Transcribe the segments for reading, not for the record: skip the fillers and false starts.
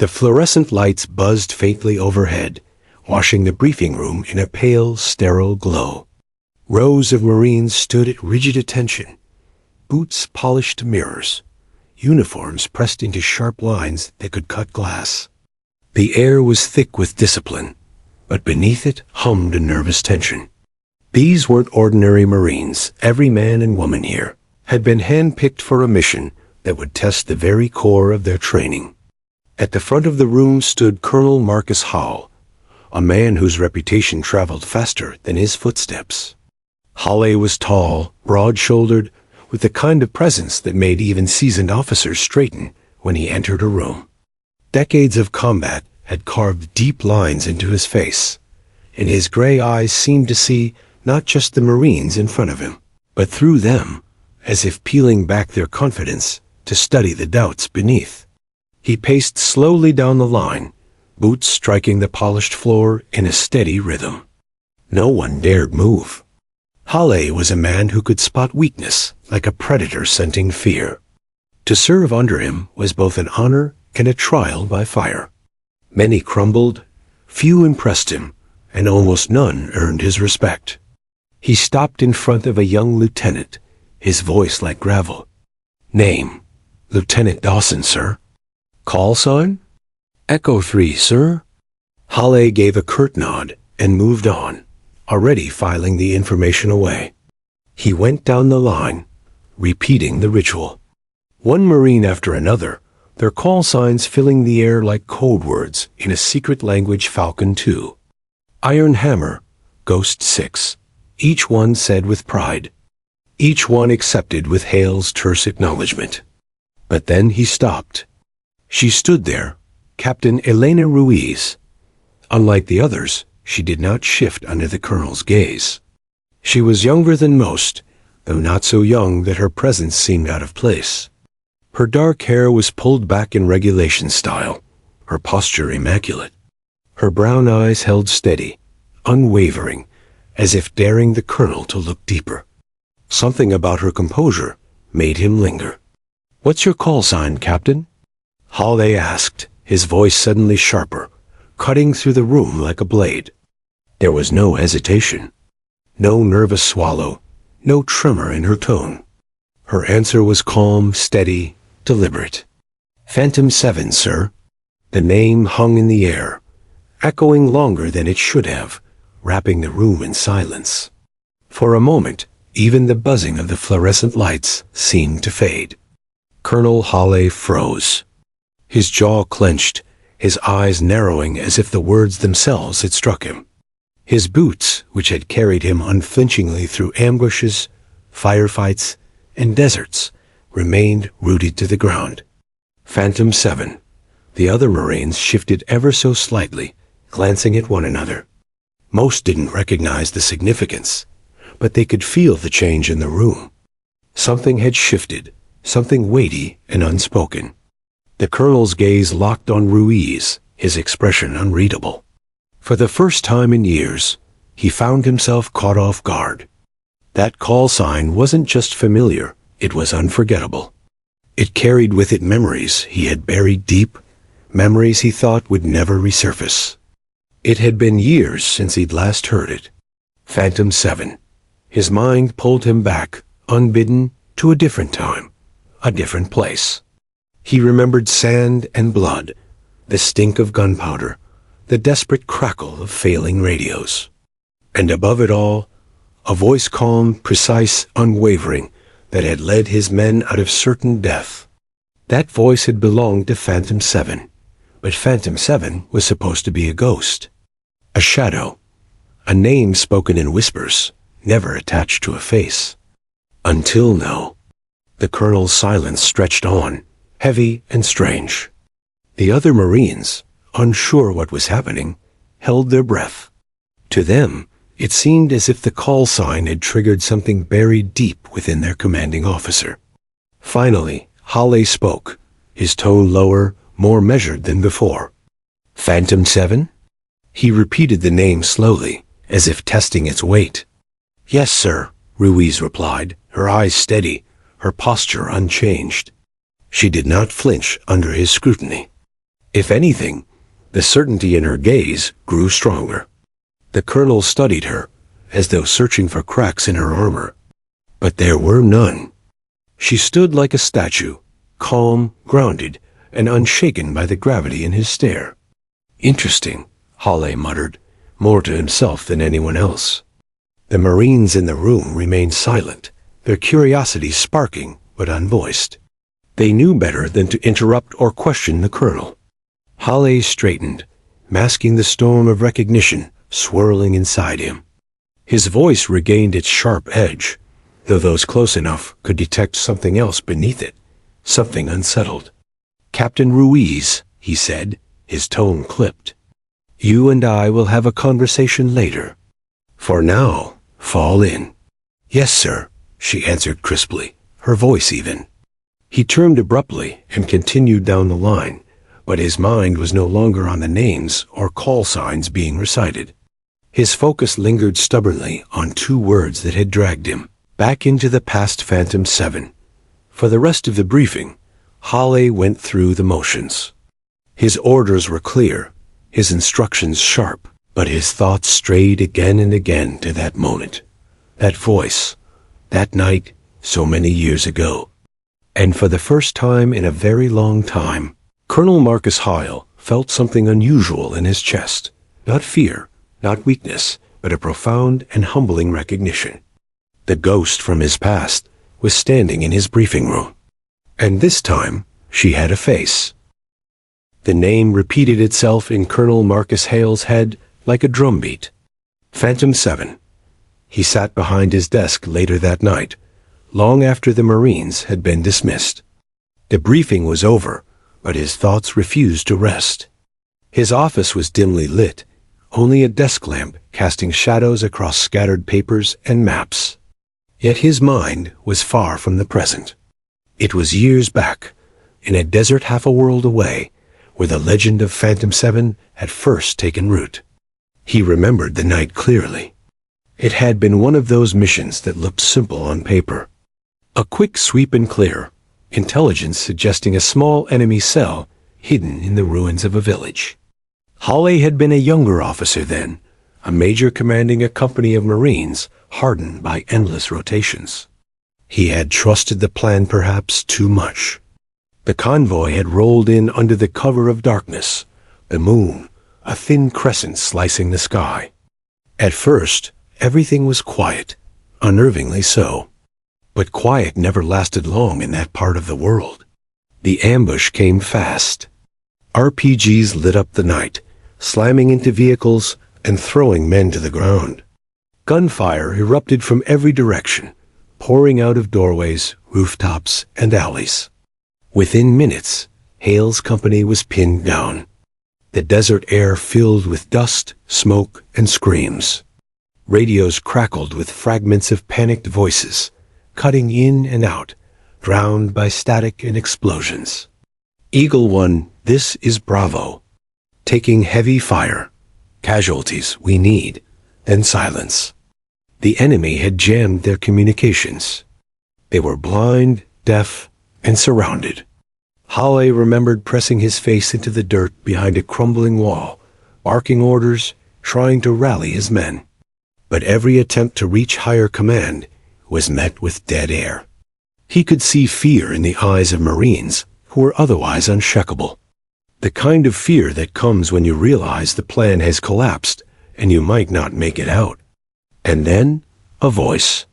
The fluorescent lights buzzed faintly overhead, washing the briefing room in a pale, sterile glow. Rows of Marines stood at rigid attention, boots polished to mirrors, uniforms pressed into sharp lines that could cut glass. The air was thick with discipline, but beneath it hummed a nervous tension. These weren't ordinary Marines. Every man and woman here had been handpicked for a mission that would test the very core of their training. At the front of the room stood Colonel Marcus Howell, a man whose reputation traveled faster than his footsteps. Hawley was tall, broad-shouldered, with the kind of presence that made even seasoned officers straighten when he entered a room. Decades of combat had carved deep lines into his face, and his gray eyes seemed to see not just the Marines in front of him, but through them, as if peeling back their confidence to study the doubts beneath. He paced slowly down the line, boots striking the polished floor in a steady rhythm. No one dared move. Hawley was a man who could spot weakness like a predator scenting fear. To serve under him was both an honor and a trial by fire. Many crumbled, few impressed him, and almost none earned his respect. He stopped in front of a young lieutenant, his voice like gravel. "Name, Lieutenant Dawson, sir." "Call sign?" "Echo 3, sir." Hawley gave a curt nod and moved on, already filing the information away. He went down the line, repeating the ritual. One Marine after another, their call signs filling the air like code words in a secret language Falcon 2. Iron Hammer, Ghost 6. Each one said with pride. Each one accepted with Hale's terse acknowledgement. But then he stopped. She stood there, Captain Elena Ruiz. Unlike the others, she did not shift under the colonel's gaze. She was younger than most, though not so young that her presence seemed out of place. Her dark hair was pulled back in regulation style, her posture immaculate. Her brown eyes held steady, unwavering, as if daring the colonel to look deeper. Something about her composure made him linger. "What's your call sign, Captain?" Hawley asked, his voice suddenly sharper, cutting through the room like a blade. There was no hesitation, no nervous swallow, no tremor in her tone. Her answer was calm, steady, deliberate. "Phantom 7, sir." The name hung in the air, echoing longer than it should have, wrapping the room in silence. For a moment, even the buzzing of the fluorescent lights seemed to fade. Colonel Hawley froze. His jaw clenched, his eyes narrowing as if the words themselves had struck him. His boots, which had carried him unflinchingly through ambushes, firefights, and deserts, remained rooted to the ground. Phantom 7. The other Marines shifted ever so slightly, glancing at one another. Most didn't recognize the significance, but they could feel the change in the room. Something had shifted, something weighty and unspoken. The colonel's gaze locked on Ruiz, his expression unreadable. For the first time in years, he found himself caught off guard. That call sign wasn't just familiar, it was unforgettable. It carried with it memories he had buried deep, memories he thought would never resurface. It had been years since he'd last heard it. Phantom 7. His mind pulled him back, unbidden, to a different time, a different place. He remembered sand and blood, the stink of gunpowder, the desperate crackle of failing radios. And above it all, a voice calm, precise, unwavering, that had led his men out of certain death. That voice had belonged to Phantom 7, but Phantom 7 was supposed to be a ghost. A shadow, a name spoken in whispers, never attached to a face. Until now. The colonel's silence stretched on, heavy and strange. The other Marines, unsure what was happening, held their breath. To them, it seemed as if the call sign had triggered something buried deep within their commanding officer. Finally, Hawley spoke, his tone lower, more measured than before. "Phantom 7?" He repeated the name slowly, as if testing its weight. "Yes, sir," Ruiz replied, her eyes steady, her posture unchanged. She did not flinch under his scrutiny. If anything, the certainty in her gaze grew stronger. The colonel studied her, as though searching for cracks in her armor. But there were none. She stood like a statue, calm, grounded, and unshaken by the gravity in his stare. Interesting, Hale muttered, more to himself than anyone else. The Marines in the room remained silent, their curiosity sparking but unvoiced. They knew better than to interrupt or question the colonel. Hale straightened, masking the storm of recognition swirling inside him. His voice regained its sharp edge, though those close enough could detect something else beneath it, something unsettled. "Captain Ruiz," he said, his tone clipped. "You and I will have a conversation later. For now, fall in." "Yes, sir," she answered crisply, her voice even. He turned abruptly and continued down the line, but his mind was no longer on the names or call signs being recited. His focus lingered stubbornly on two words that had dragged him back into the past Phantom 7. For the rest of the briefing, Hale went through the motions. His orders were clear, his instructions sharp, but his thoughts strayed again and again to that moment, that voice, that night so many years ago. And for the first time in a very long time, Colonel Marcus Hale felt something unusual in his chest. Not fear, not weakness, but a profound and humbling recognition. The ghost from his past was standing in his briefing room. And this time, she had a face. The name repeated itself in Colonel Marcus Hale's head like a drumbeat. Phantom 7. He sat behind his desk later that night, long after the Marines had been dismissed. The briefing was over, but his thoughts refused to rest. His office was dimly lit, only a desk lamp casting shadows across scattered papers and maps. Yet his mind was far from the present. It was years back, in a desert half a world away, where the legend of Phantom 7 had first taken root. He remembered the night clearly. It had been one of those missions that looked simple on paper. A quick sweep and clear, intelligence suggesting a small enemy cell hidden in the ruins of a village. Hale had been a younger officer then, a major commanding a company of Marines hardened by endless rotations. He had trusted the plan perhaps too much. The convoy had rolled in under the cover of darkness, the moon, a thin crescent slicing the sky. At first, everything was quiet, unnervingly so. But quiet never lasted long in that part of the world. The ambush came fast. RPGs lit up the night, slamming into vehicles and throwing men to the ground. Gunfire erupted from every direction, pouring out of doorways, rooftops, and alleys. Within minutes, Hale's company was pinned down. The desert air filled with dust, smoke, and screams. Radios crackled with fragments of panicked voices, cutting in and out, drowned by static and explosions. Eagle 1, this is Bravo. Taking heavy fire. Casualties we need, then silence. The enemy had jammed their communications. They were blind, deaf, and surrounded. Hale remembered pressing his face into the dirt behind a crumbling wall, barking orders, trying to rally his men. But every attempt to reach higher command was met with dead air. He could see fear in the eyes of Marines who were otherwise unshakable. The kind of fear that comes when you realize the plan has collapsed and you might not make it out. And then, a voice.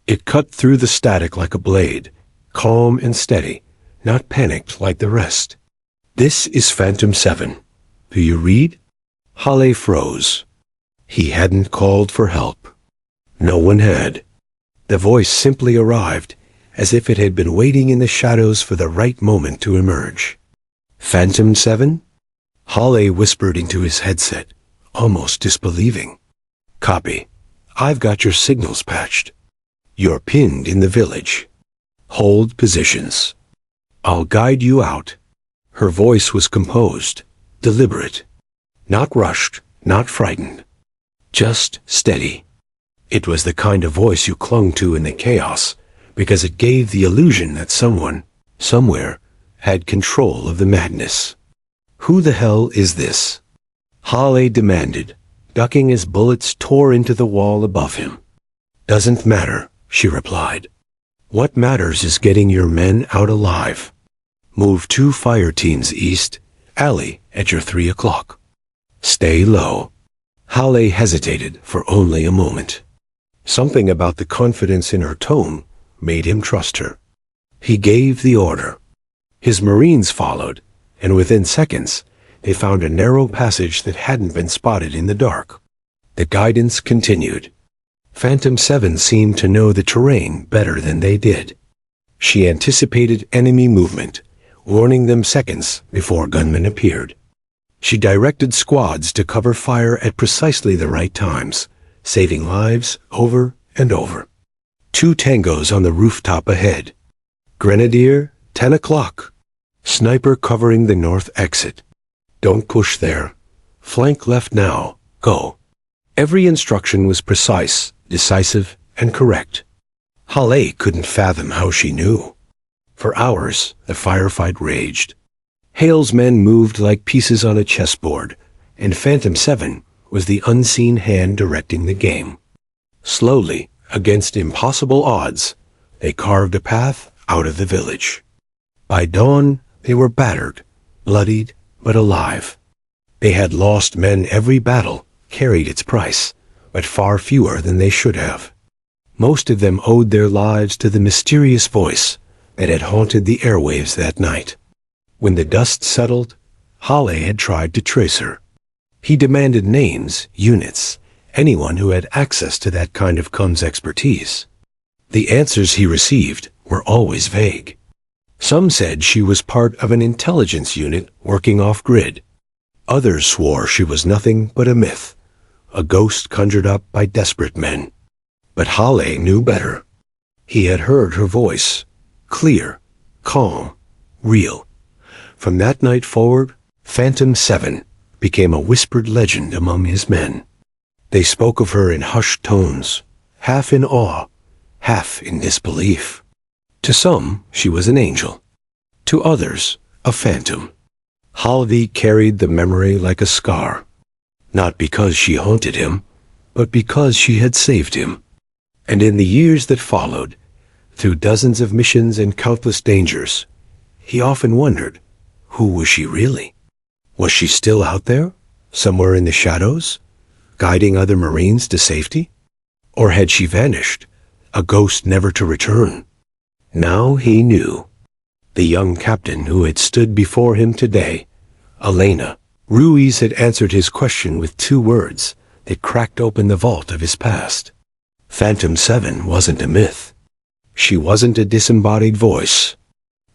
It cut through the static like a blade, calm and steady, not panicked like the rest. "This is Phantom 7. Do you read?" Hale froze. He hadn't called for help. No one had. The voice simply arrived, as if it had been waiting in the shadows for the right moment to emerge. "Phantom 7? Hale whispered into his headset, almost disbelieving. "Copy. I've got your signals patched. You're pinned in the village. Hold positions. I'll guide you out." Her voice was composed, deliberate. Not rushed, not frightened. Just steady. It was the kind of voice you clung to in the chaos, because it gave the illusion that someone, somewhere, had control of the madness. "Who the hell is this?" Hale demanded, ducking as bullets tore into the wall above him. "Doesn't matter," she replied. "What matters is getting your men out alive. Move 2 fire teams east, alley at your 3 o'clock. Stay low." Hale hesitated for only a moment. Something about the confidence in her tone made him trust her. He gave the order. His Marines followed, and within seconds, they found a narrow passage that hadn't been spotted in the dark. The guidance continued. Phantom 7 seemed to know the terrain better than they did. She anticipated enemy movement, warning them seconds before gunmen appeared. She directed squads to cover fire at precisely the right times, saving lives over and over. 2 tangos on the rooftop ahead. Grenadier, 10 o'clock. Sniper covering the north exit. Don't push there. Flank left now. Go. Every instruction was precise, decisive, and correct. Hale couldn't fathom how she knew. For hours, the firefight raged. Hale's men moved like pieces on a chessboard, and Phantom 7 was the unseen hand directing the game. Slowly, against impossible odds, they carved a path out of the village. By dawn, they were battered, bloodied, but alive. They had lost men. Every battle carried its price, but far fewer than they should have. Most of them owed their lives to the mysterious voice that had haunted the airwaves that night. When the dust settled, Hale had tried to trace her. He demanded names, units, anyone who had access to that kind of comms expertise. The answers he received were always vague. Some said she was part of an intelligence unit working off-grid. Others swore she was nothing but a myth, a ghost conjured up by desperate men. But Hale knew better. He had heard her voice, clear, calm, real. From that night forward, Phantom 7 became a whispered legend among his men. They spoke of her in hushed tones, half in awe, half in disbelief. To some, she was an angel. To others, a phantom. Halvi carried the memory like a scar, not because she haunted him, but because she had saved him. And in the years that followed, through dozens of missions and countless dangers, he often wondered, who was she really? Was she still out there, somewhere in the shadows, guiding other Marines to safety? Or had she vanished, a ghost never to return? Now he knew. The young captain who had stood before him today, Elena. Ruiz had answered his question with 2 words that cracked open the vault of his past. Phantom 7 wasn't a myth. She wasn't a disembodied voice.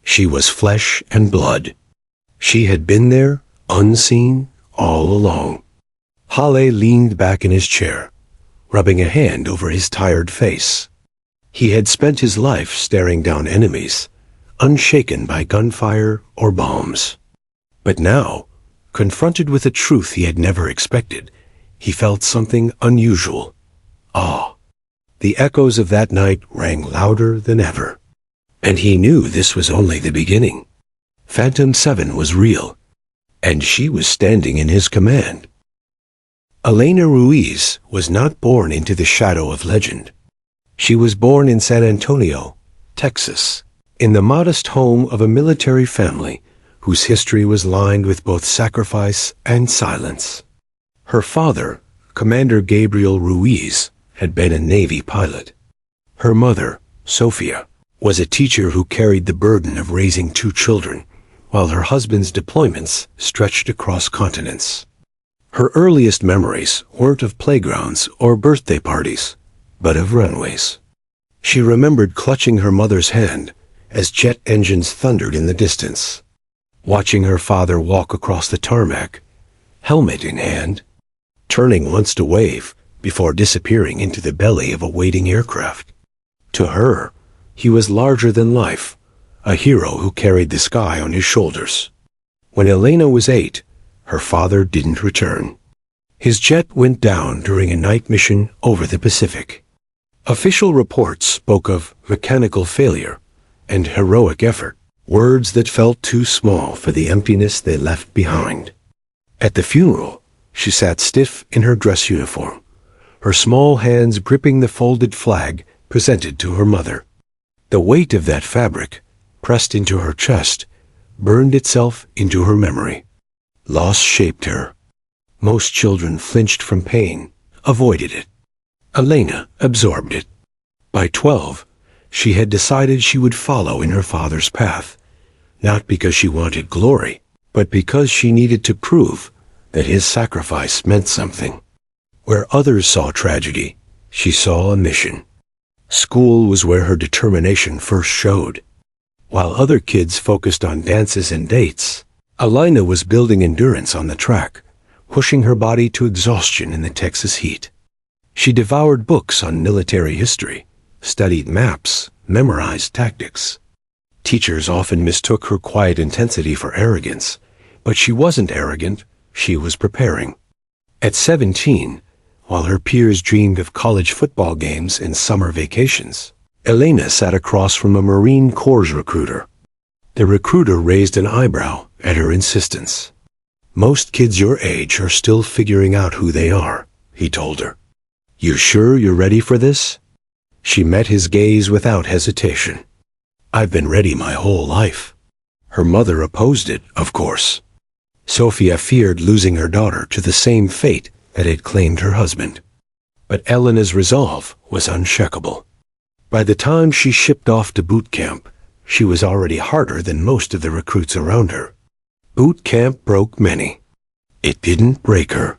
She was flesh and blood. She had been there, unseen, all along. Hale leaned back in his chair, rubbing a hand over his tired face. He had spent his life staring down enemies, unshaken by gunfire or bombs. But now, confronted with a truth he had never expected, he felt something unusual. Awe. The echoes of that night rang louder than ever. And he knew this was only the beginning. Phantom 7 was real, and she was standing in his command. Elena Ruiz was not born into the shadow of legend. She was born in San Antonio, Texas, in the modest home of a military family whose history was lined with both sacrifice and silence. Her father, Commander Gabriel Ruiz, had been a Navy pilot. Her mother, Sophia, was a teacher who carried the burden of raising 2 children, while her husband's deployments stretched across continents. Her earliest memories weren't of playgrounds or birthday parties, but of runways. She remembered clutching her mother's hand as jet engines thundered in the distance, watching her father walk across the tarmac, helmet in hand, turning once to wave before disappearing into the belly of a waiting aircraft. To her, he was larger than life, a hero who carried the sky on his shoulders. When Elena was 8, her father didn't return. His jet went down during a night mission over the Pacific. Official reports spoke of mechanical failure and heroic effort, words that felt too small for the emptiness they left behind. At the funeral, she sat stiff in her dress uniform, her small hands gripping the folded flag presented to her mother. The weight of that fabric, pressed into her chest, burned itself into her memory. Loss shaped her. Most children flinched from pain, avoided it. Elena absorbed it. By 12, she had decided she would follow in her father's path, not because she wanted glory, but because she needed to prove that his sacrifice meant something. Where others saw tragedy, she saw a mission. School was where her determination first showed. While other kids focused on dances and dates, Elena was building endurance on the track, pushing her body to exhaustion in the Texas heat. She devoured books on military history, studied maps, memorized tactics. Teachers often mistook her quiet intensity for arrogance, but she wasn't arrogant, she was preparing. At 17, while her peers dreamed of college football games and summer vacations, Elena sat across from a Marine Corps recruiter. The recruiter raised an eyebrow at her insistence. "Most kids your age are still figuring out who they are," he told her. "You sure you're ready for this?" She met his gaze without hesitation. "I've been ready my whole life." Her mother opposed it, of course. Sophia feared losing her daughter to the same fate that had claimed her husband. But Elena's resolve was unshakable. By the time she shipped off to boot camp, she was already harder than most of the recruits around her. Boot camp broke many. It didn't break her.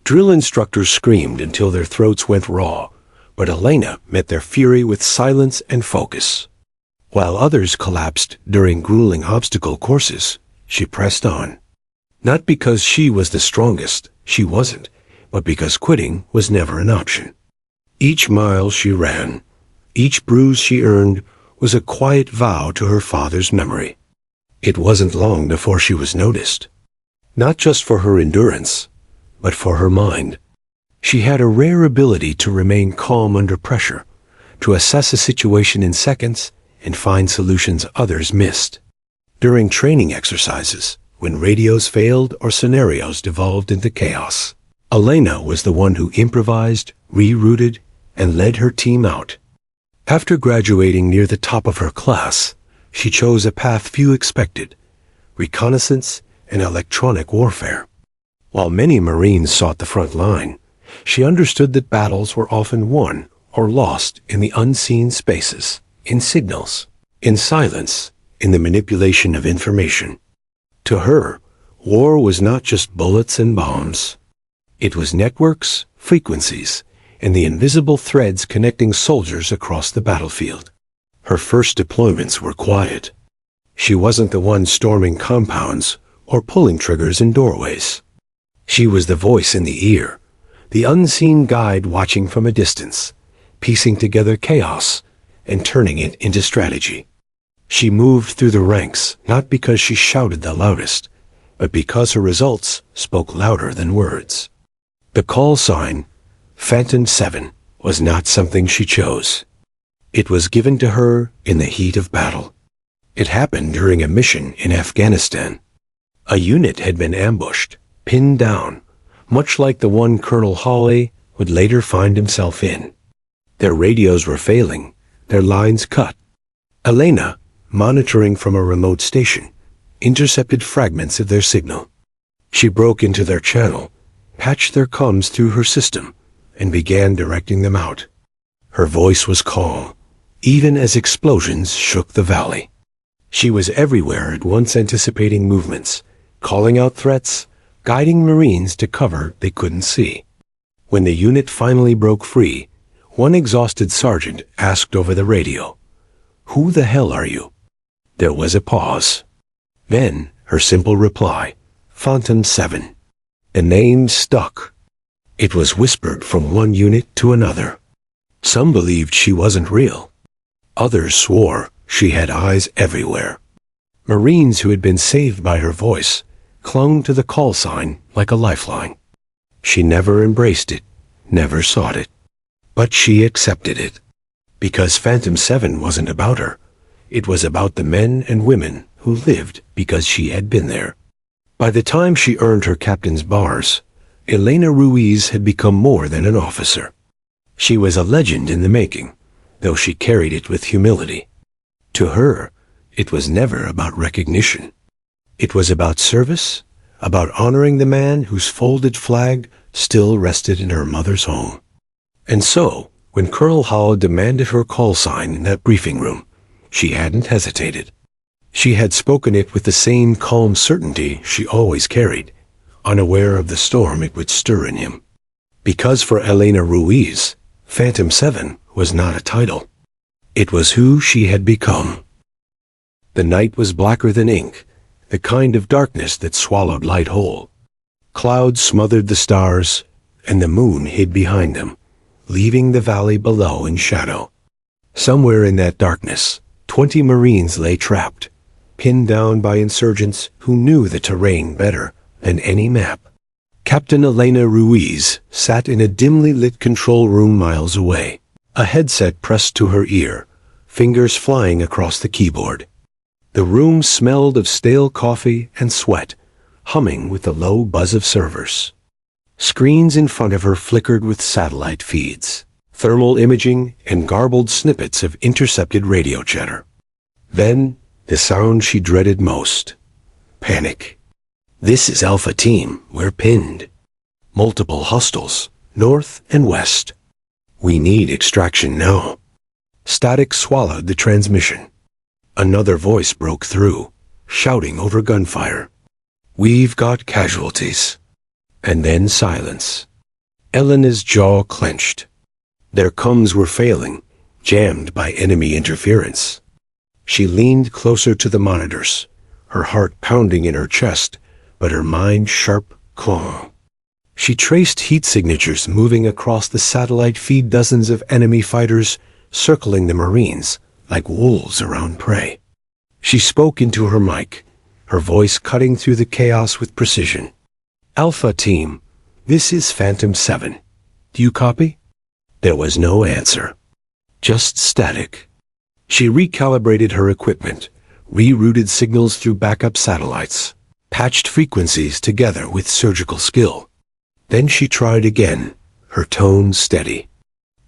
Drill instructors screamed until their throats went raw, but Elena met their fury with silence and focus. While others collapsed during grueling obstacle courses, she pressed on. Not because she was the strongest, she wasn't, but because quitting was never an option. Each mile she ran, each bruise she earned, was a quiet vow to her father's memory. It wasn't long before she was noticed. Not just for her endurance, but for her mind. She had a rare ability to remain calm under pressure, to assess a situation in seconds and find solutions others missed. During training exercises, when radios failed or scenarios devolved into chaos, Elena was the one who improvised, rerouted, and led her team out. After graduating near the top of her class, she chose a path few expected: reconnaissance and electronic warfare. While many Marines sought the front line, she understood that battles were often won or lost in the unseen spaces, in signals, in silence, in the manipulation of information. To her, war was not just bullets and bombs. It was networks, frequencies, and the invisible threads connecting soldiers across the battlefield. Her first deployments were quiet. She wasn't the one storming compounds or pulling triggers in doorways. She was the voice in the ear, the unseen guide watching from a distance, piecing together chaos and turning it into strategy. She moved through the ranks not because she shouted the loudest, but because her results spoke louder than words. The call sign, Phantom 7, was not something she chose. It was given to her in the heat of battle. It happened during a mission in Afghanistan. A unit had been ambushed, pinned down, much like the one Colonel Hawley would later find himself in. Their radios were failing, their lines cut. Elena, monitoring from a remote station, intercepted fragments of their signal. She broke into their channel, patched their comms through her system, and began directing them out. Her voice was calm, even as explosions shook the valley. She was everywhere at once, anticipating movements, calling out threats, guiding Marines to cover they couldn't see. When the unit finally broke free, one exhausted sergeant asked over the radio, "Who the hell are you?" There was a pause. Then her simple reply, Phantom 7. The name stuck. It was whispered from one unit to another. Some believed she wasn't real. Others swore she had eyes everywhere. Marines who had been saved by her voice clung to the call sign like a lifeline. She never embraced it, never sought it. But she accepted it. Because Phantom 7 wasn't about her. It was about the men and women who lived because she had been there. By the time she earned her captain's bars, Elena Ruiz had become more than an officer. She was a legend in the making, though she carried it with humility. To her, it was never about recognition. It was about service, about honoring the man whose folded flag still rested in her mother's home. And so, when Colonel Hall demanded her call sign in that briefing room, she hadn't hesitated. She had spoken it with the same calm certainty she always carried, unaware of the storm it would stir in him. Because for Elena Ruiz, Phantom 7 was not a title. It was who she had become. The night was blacker than ink, the kind of darkness that swallowed light whole. Clouds smothered the stars, and the moon hid behind them, leaving the valley below in shadow. Somewhere in that darkness, 20 Marines lay trapped, pinned down by insurgents who knew the terrain better than any map. Captain Elena Ruiz sat in a dimly lit control room miles away, a headset pressed to her ear, fingers flying across the keyboard. The room smelled of stale coffee and sweat, humming with the low buzz of servers. Screens in front of her flickered with satellite feeds, thermal imaging, and garbled snippets of intercepted radio chatter. Then, the sound she dreaded most. Panic. "This is Alpha Team. We're pinned. Multiple hostiles, north and west. We need extraction now." Static swallowed the transmission. Another voice broke through, shouting over gunfire. "We've got casualties." And then silence. Elena's jaw clenched. Their comms were failing, jammed by enemy interference. She leaned closer to the monitors, her heart pounding in her chest, but her mind sharp, calm. She traced heat signatures moving across the satellite feed, dozens of enemy fighters circling the Marines like wolves around prey. She spoke into her mic, her voice cutting through the chaos with precision. "Alpha Team, this is Phantom 7. Do you copy?" There was no answer. Just static. She recalibrated her equipment, rerouted signals through backup satellites, patched frequencies together with surgical skill. Then she tried again, her tone steady.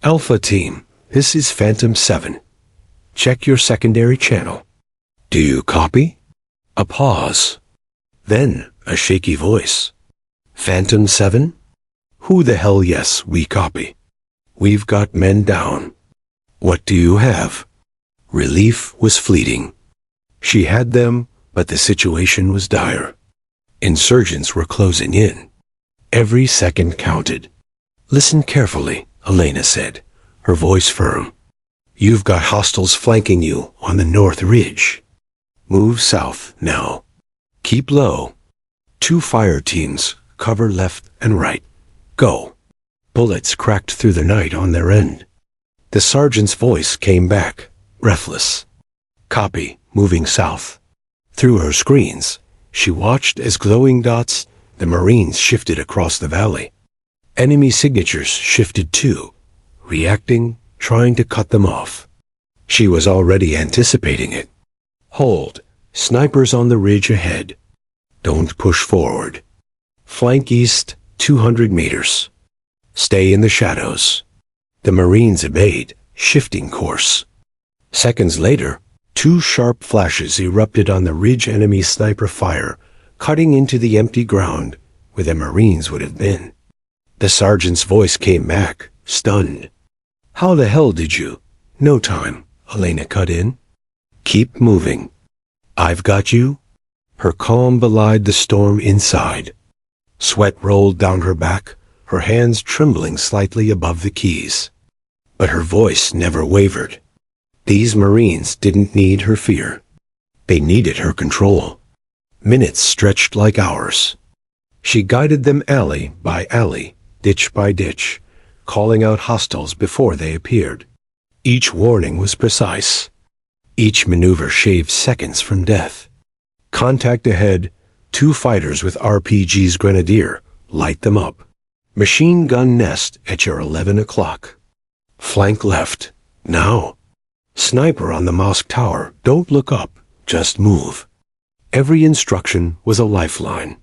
"Alpha Team, this is Phantom 7. Check your secondary channel. Do you copy?" A pause. Then a shaky voice. "Phantom 7? Who the hell? Yes, we copy. We've got men down. What do you have?" Relief was fleeting. She had them, but the situation was dire. Insurgents were closing in. Every second counted. "Listen carefully," Elena said, her voice firm. "You've got hostiles flanking you on the north ridge. Move south now. Keep low. 2 fire teams, cover left and right. Go." Bullets cracked through the night on their end. The sergeant's voice came back, breathless. "Copy, moving south." Through her screens, she watched as glowing dots, the Marines shifted across the valley. Enemy signatures shifted too, reacting, trying to cut them off. She was already anticipating it. "Hold. Snipers on the ridge ahead. Don't push forward. Flank east, 200 meters. Stay in the shadows." The Marines obeyed, shifting course. Seconds later, 2 sharp flashes erupted on the ridge. Enemy sniper fire, cutting into the empty ground where the Marines would have been. The sergeant's voice came back, stunned. "How the hell did you?" "No time," Elena cut in. "Keep moving. I've got you." Her calm belied the storm inside. Sweat rolled down her back, her hands trembling slightly above the keys. But her voice never wavered. These Marines didn't need her fear. They needed her control. Minutes stretched like hours. She guided them alley by alley, ditch by ditch, calling out hostiles before they appeared. Each warning was precise. Each maneuver shaved seconds from death. "Contact ahead, 2 fighters with RPGs. Grenadier, light them up. Machine gun nest at your 11 o'clock. Flank left, now." Sniper on the mosque tower, don't look up, just move. Every instruction was a lifeline,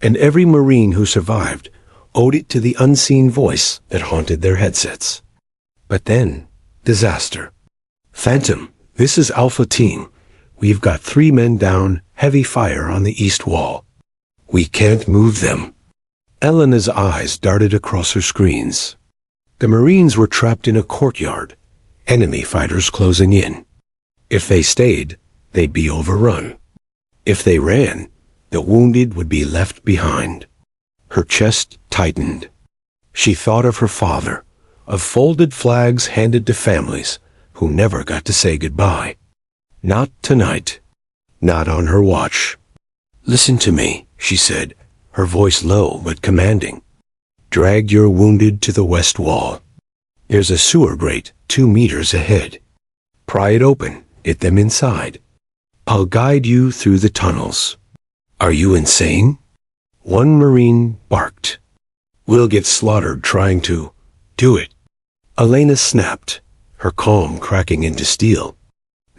and every Marine who survived owed it to the unseen voice that haunted their headsets. But then, disaster. Phantom, this is Alpha Team. We've got 3 men down, heavy fire on the east wall. We can't move them. Elena's eyes darted across her screens. The Marines were trapped in a courtyard, enemy fighters closing in. If they stayed, they'd be overrun. If they ran, the wounded would be left behind. Her chest tightened. She thought of her father, of folded flags handed to families who never got to say goodbye. Not tonight. Not on her watch. Listen to me, she said, her voice low but commanding. Drag your wounded to the west wall. There's a sewer grate 2 meters ahead. Pry it open, get them inside. I'll guide you through the tunnels. Are you insane? One Marine barked. We'll get slaughtered trying to do it. Elena snapped, her calm cracking into steel.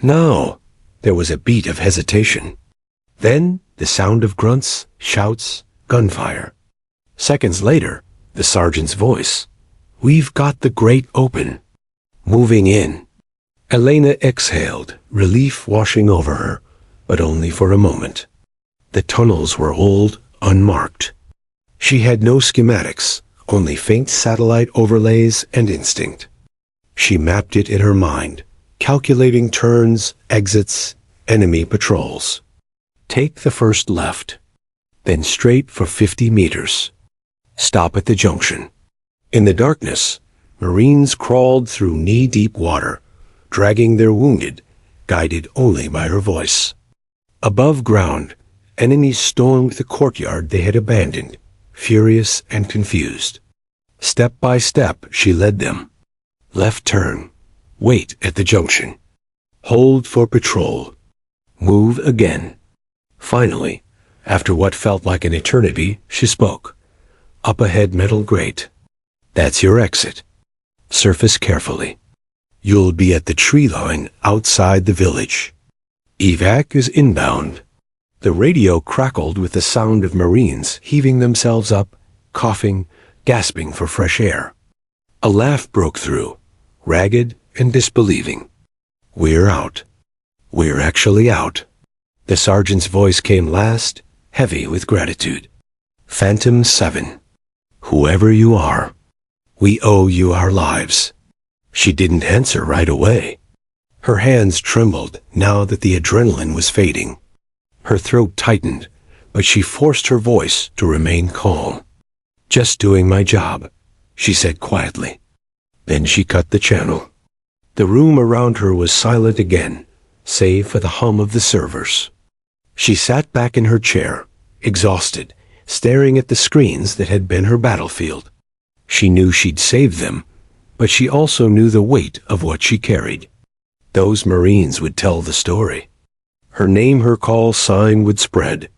No. There was a beat of hesitation. Then the sound of grunts, shouts, gunfire. Seconds later, the sergeant's voice. We've got the grate open. Moving in. Elena exhaled, relief washing over her, but only for a moment. The tunnels were old, unmarked. She had no schematics, only faint satellite overlays and instinct. She mapped it in her mind, calculating turns, exits, enemy patrols. Take the first left, then straight for 50 meters. Stop at the junction. In the darkness, Marines crawled through knee-deep water, dragging their wounded, guided only by her voice. Above ground, enemies stormed the courtyard they had abandoned, furious and confused. Step by step, she led them. Left turn. Wait at the junction. Hold for patrol. Move again. Finally, after what felt like an eternity, she spoke. Up ahead, metal grate. That's your exit. Surface carefully. You'll be at the tree line outside the village. Evac is inbound. The radio crackled with the sound of Marines heaving themselves up, coughing, gasping for fresh air. A laugh broke through, ragged and disbelieving. We're out. We're actually out. The sergeant's voice came last, heavy with gratitude. Phantom 7. Whoever you are, we owe you our lives. She didn't answer right away. Her hands trembled now that the adrenaline was fading. Her throat tightened, but she forced her voice to remain calm. Just doing my job, she said quietly. Then she cut the channel. The room around her was silent again, save for the hum of the servers. She sat back in her chair, exhausted, staring at the screens that had been her battlefield. She knew she'd saved them, but she also knew the weight of what she carried. Those Marines would tell the story. Her name, her call sign would spread.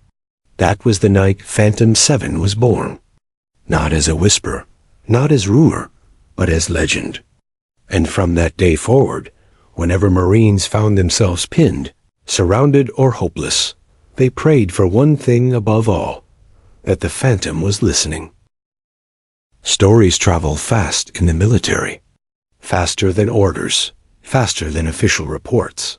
That was the night Phantom 7 was born. Not as a whisper, not as rumor, but as legend. And from that day forward, whenever Marines found themselves pinned, surrounded or hopeless, they prayed for one thing above all, that the Phantom was listening. Stories travel fast in the military. Faster than orders, faster than official reports.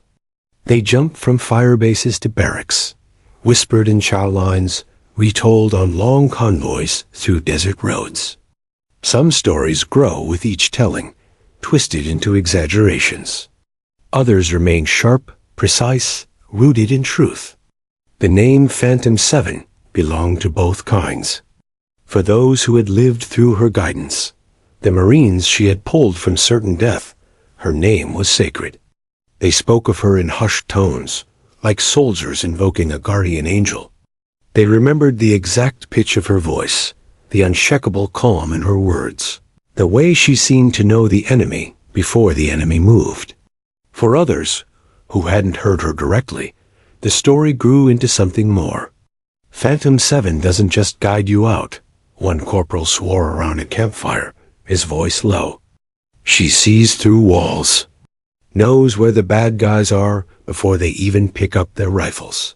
They jump from fire bases to barracks, whispered in chow lines, retold on long convoys through desert roads. Some stories grow with each telling, twisted into exaggerations. Others remain sharp, precise, rooted in truth. The name Phantom 7 belonged to both kinds. For those who had lived through her guidance, the Marines she had pulled from certain death, her name was sacred. They spoke of her in hushed tones, like soldiers invoking a guardian angel. They remembered the exact pitch of her voice, the unshakable calm in her words, the way she seemed to know the enemy before the enemy moved. For others, who hadn't heard her directly, the story grew into something more. Phantom 7 doesn't just guide you out, one corporal swore around a campfire, his voice low. She sees through walls. knows where the bad guys are before they even pick up their rifles.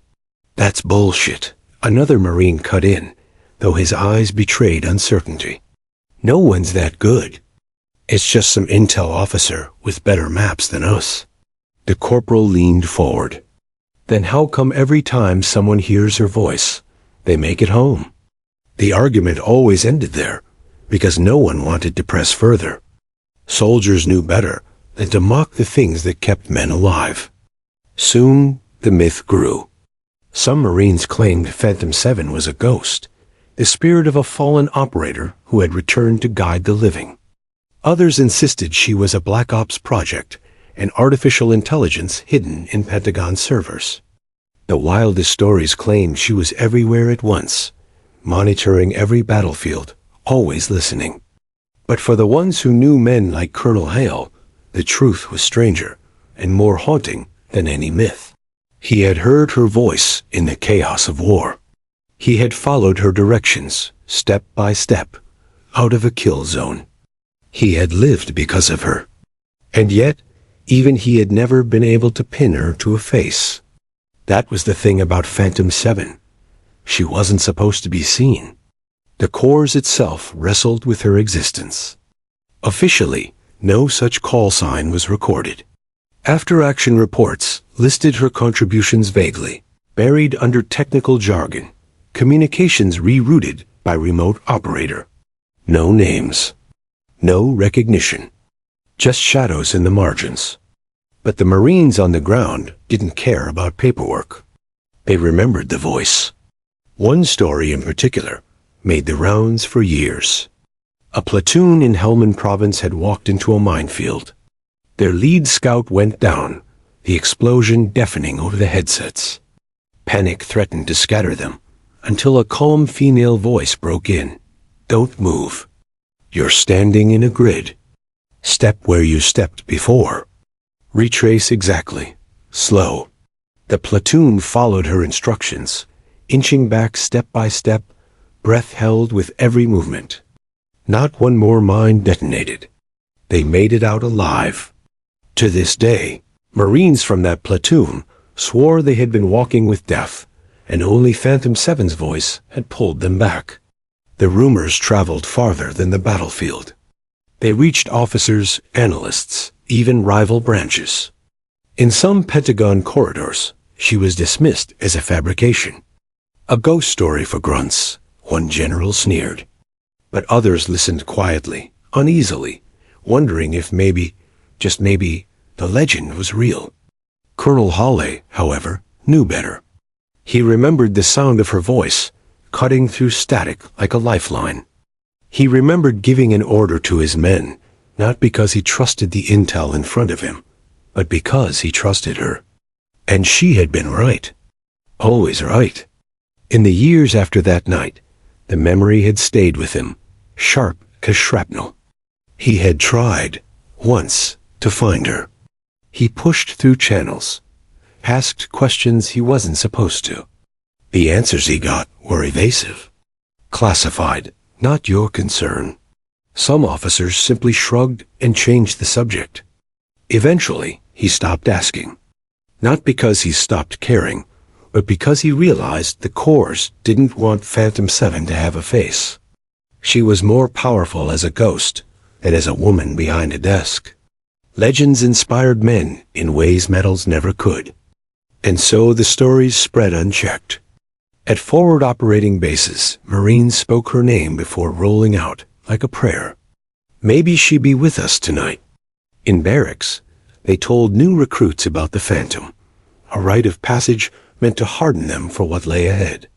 That's bullshit, another Marine cut in, though his eyes betrayed uncertainty. No one's that good. It's just some intel officer with better maps than us. The corporal leaned forward. Then how come every time someone hears her voice, they make it home? The argument always ended there, because no one wanted to press further. Soldiers knew better than to mock the things that kept men alive. Soon, the myth grew. Some Marines claimed Phantom 7 was a ghost, the spirit of a fallen operator who had returned to guide the living. Others insisted she was a Black Ops project, an artificial intelligence hidden in Pentagon servers. The wildest stories claimed she was everywhere at once, monitoring every battlefield, always listening. But for the ones who knew men like Colonel Hale, the truth was stranger and more haunting than any myth. He had heard her voice in the chaos of war. He had followed her directions, step by step, out of a kill zone. He had lived because of her. And yet, even he had never been able to pin her to a face. That was the thing about Phantom 7. She wasn't supposed to be seen. The Corps itself wrestled with her existence. Officially, no such call sign was recorded. After-action reports listed her contributions vaguely, buried under technical jargon, communications rerouted by remote operator. No names. No recognition. Just shadows in the margins. But the Marines on the ground didn't care about paperwork. They remembered the voice. One story in particular made the rounds for years. A platoon in Helmand Province had walked into a minefield. Their lead scout went down, the explosion deafening over the headsets. Panic threatened to scatter them, until a calm female voice broke in. Don't move. You're standing in a grid. Step where you stepped before. Retrace exactly. Slow. The platoon followed her instructions, inching back step by step, breath held with every movement. Not one more mine detonated. They made it out alive. To this day, Marines from that platoon swore they had been walking with death, and only Phantom 7's voice had pulled them back. The rumors traveled farther than the battlefield. They reached officers, analysts, even rival branches. In some Pentagon corridors, she was dismissed as a fabrication. A ghost story for grunts, one general sneered. But others listened quietly, uneasily, wondering if maybe, just maybe, the legend was real. Colonel Hawley, however, knew better. He remembered the sound of her voice, cutting through static like a lifeline. He remembered giving an order to his men, not because he trusted the intel in front of him, but because he trusted her. And she had been right. Always right. In the years after that night, the memory had stayed with him, sharp as shrapnel. He had tried, once, to find her. He pushed through channels, asked questions he wasn't supposed to. The answers he got were evasive. Classified, not your concern. Some officers simply shrugged and changed the subject. Eventually, he stopped asking. Not because he stopped caring, but because he realized the Corps didn't want Phantom 7 to have a face. She was more powerful as a ghost than as a woman behind a desk. Legends inspired men in ways medals never could. And so the stories spread unchecked. At forward operating bases, Marines spoke her name before rolling out, like a prayer. Maybe she'd be with us tonight. In barracks, they told new recruits about the Phantom, a rite of passage meant to harden them for what lay ahead.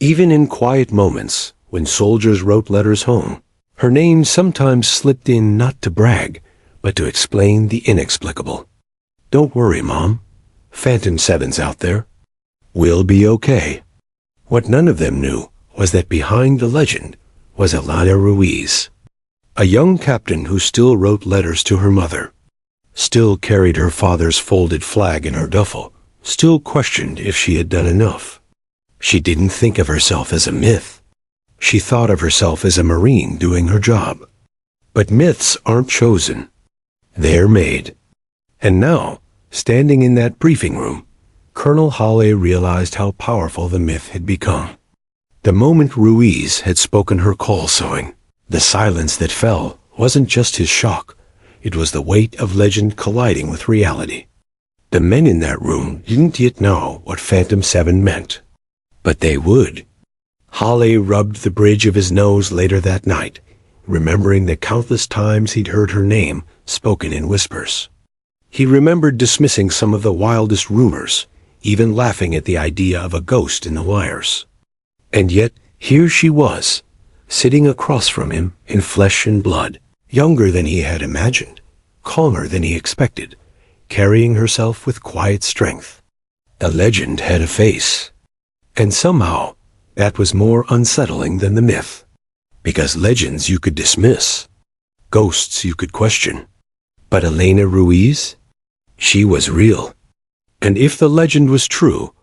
Even in quiet moments, when soldiers wrote letters home, her name sometimes slipped in not to brag, but to explain the inexplicable. Don't worry, Mom. Phantom 7's out there. We'll be okay. What none of them knew was that behind the legend was Elena Ruiz, a young captain who still wrote letters to her mother, still carried her father's folded flag in her duffel, still questioned if she had done enough. She didn't think of herself as a myth. She thought of herself as a Marine doing her job. But myths aren't chosen. They're made. And now, standing in that briefing room, Colonel Hawley realized how powerful the myth had become. The moment Ruiz had spoken her call sign, the silence that fell wasn't just his shock, it was the weight of legend colliding with reality. The men in that room didn't yet know what Phantom 7 meant. But they would. Hawley rubbed the bridge of his nose later that night, remembering the countless times he'd heard her name spoken in whispers. He remembered dismissing some of the wildest rumors, even laughing at the idea of a ghost in the wires. And yet, here she was, sitting across from him in flesh and blood, younger than he had imagined, calmer than he expected, carrying herself with quiet strength. The legend had a face. And somehow, that was more unsettling than the myth. Because legends you could dismiss. Ghosts you could question. But Elena Ruiz? She was real. And if the legend was true,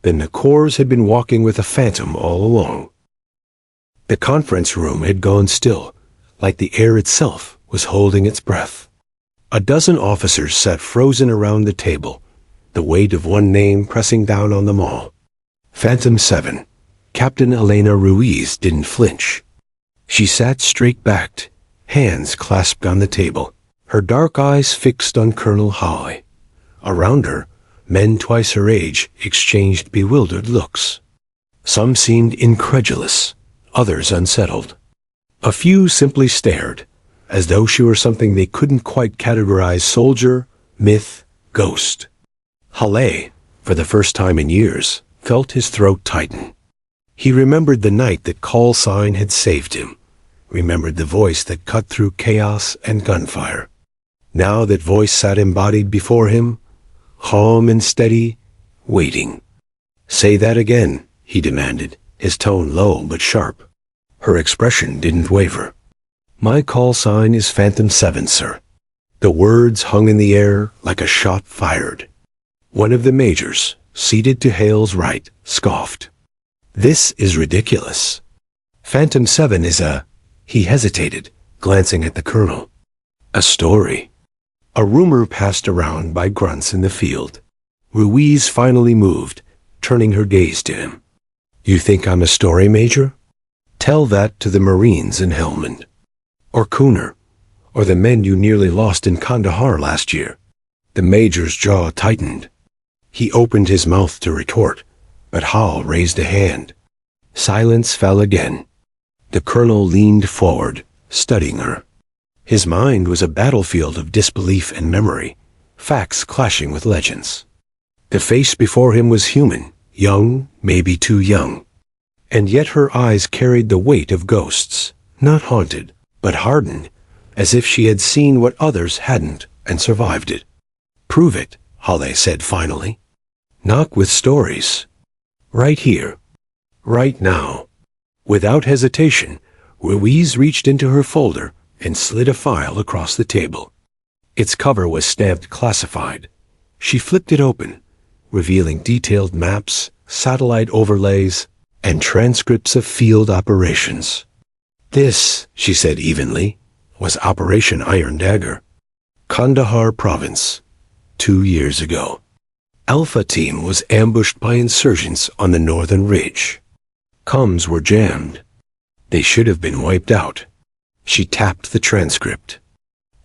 then the Corps had been walking with a phantom all along. The conference room had gone still, like the air itself was holding its breath. A dozen officers sat frozen around the table, the weight of one name pressing down on them all. Phantom 7, Captain Elena Ruiz didn't flinch. She sat straight-backed, hands clasped on the table, her dark eyes fixed on Colonel Hawley. Around her, men twice her age exchanged bewildered looks. Some seemed incredulous, others unsettled. A few simply stared, as though she were something they couldn't quite categorize: soldier, myth, ghost. Hawley, for the first time in years, felt his throat tighten. He remembered the night that call sign had saved him, remembered the voice that cut through chaos and gunfire. Now that voice sat embodied before him, calm and steady, waiting. "Say that again," he demanded, his tone low but sharp. Her expression didn't waver. "My call sign is Phantom 7, sir." The words hung in the air like a shot fired. One of the majors, seated to Hale's right, scoffed. "This is ridiculous. Phantom 7 is a—" He hesitated, glancing at the colonel. "A story." A rumor passed around by grunts in the field. Ruiz finally moved, turning her gaze to him. "You think I'm a story, Major? Tell that to the Marines in Helmand. Or Cooner. Or the men you nearly lost in Kandahar last year." The Major's jaw tightened. He opened his mouth to retort, but Hal raised a hand. Silence fell again. The colonel leaned forward, studying her. His mind was a battlefield of disbelief and memory, facts clashing with legends. The face before him was human, young, maybe too young. And yet her eyes carried the weight of ghosts, not haunted, but hardened, as if she had seen what others hadn't and survived it. "Prove it," Hawley said finally. "Knock with stories. Right here. Right now." Without hesitation, Ruiz reached into her folder and slid a file across the table. Its cover was stamped classified. She flipped it open, revealing detailed maps, satellite overlays, and transcripts of field operations. "This," she said evenly, "was Operation Iron Dagger. Kandahar Province, 2 years ago. Alpha Team was ambushed by insurgents on the northern ridge. Comms were jammed. They should have been wiped out." She tapped the transcript.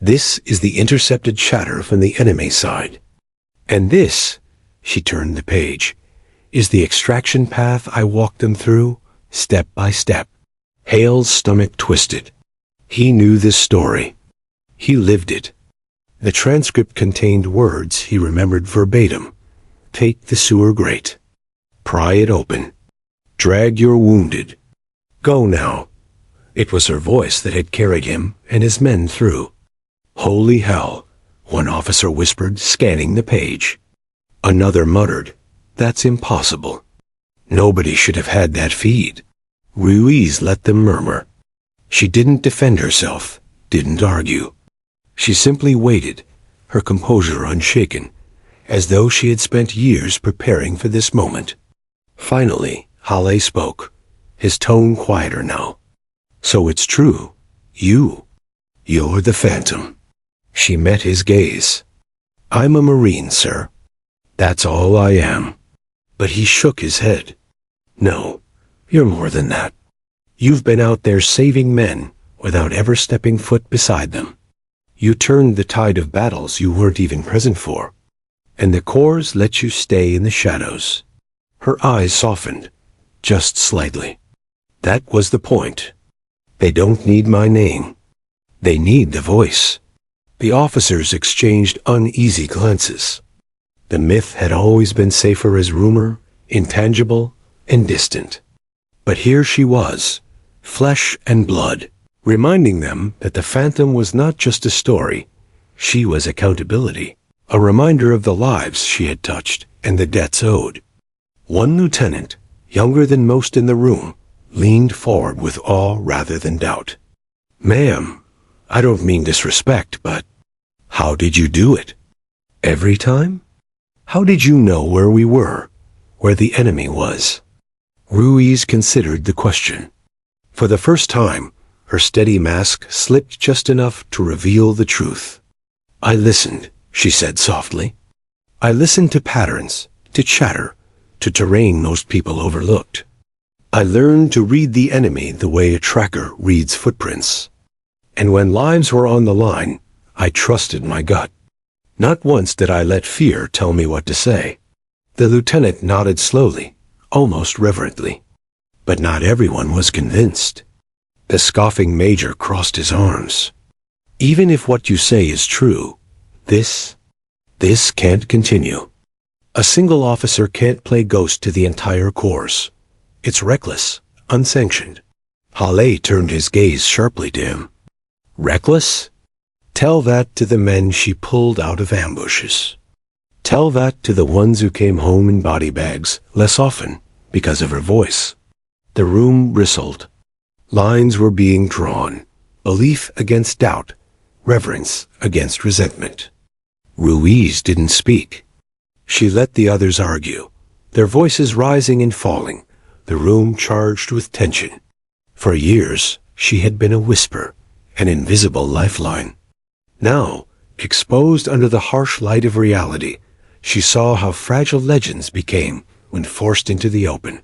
"This is the intercepted chatter from the enemy side. And this," she turned the page, "is the extraction path I walked them through, step by step." Hale's stomach twisted. He knew this story. He lived it. The transcript contained words he remembered verbatim. "Take the sewer grate. Pry it open. Drag your wounded. Go now." It was her voice that had carried him and his men through. "Holy hell," one officer whispered, scanning the page. Another muttered, "That's impossible. Nobody should have had that feed." Ruiz let them murmur. She didn't defend herself, didn't argue. She simply waited, her composure unshaken, as though she had spent years preparing for this moment. Finally, Hawley spoke, his tone quieter now. "So it's true. You're the Phantom." She met his gaze. I'm a Marine, sir. That's all I am. But he shook his head. No, you're more than that. You've been out there saving men without ever stepping foot beside them. You turned the tide of battles you weren't even present for. And the Corps let you stay in the shadows. Her eyes softened, just slightly. That was the point. They don't need my name. They need the voice. The officers exchanged uneasy glances. The myth had always been safer as rumor, intangible, and distant. But here she was, flesh and blood, reminding them that the Phantom was not just a story. She was accountability, a reminder of the lives she had touched and the debts owed. One lieutenant, younger than most in the room, leaned forward with awe rather than doubt. Ma'am, I don't mean disrespect, but how did you do it? Every time? How did you know where we were, where the enemy was? Ruiz considered the question. For the first time, her steady mask slipped just enough to reveal the truth. I listened, she said softly. I listened to patterns, to chatter, to terrain most people overlooked. I learned to read the enemy the way a tracker reads footprints. And when lives were on the line, I trusted my gut. Not once did I let fear tell me what to say. The lieutenant nodded slowly, almost reverently. But not everyone was convinced. The scoffing major crossed his arms. Even if what you say is true, this can't continue. A single officer can't play ghost to the entire Corps. It's reckless, unsanctioned. Halle turned his gaze sharply to him. Reckless? Tell that to the men she pulled out of ambushes. Tell that to the ones who came home in body bags less often because of her voice. The room bristled. Lines were being drawn. Belief against doubt. Reverence against resentment. Ruiz didn't speak. She let the others argue, their voices rising and falling, the room charged with tension. For years, she had been a whisper, an invisible lifeline. Now, exposed under the harsh light of reality, she saw how fragile legends became when forced into the open.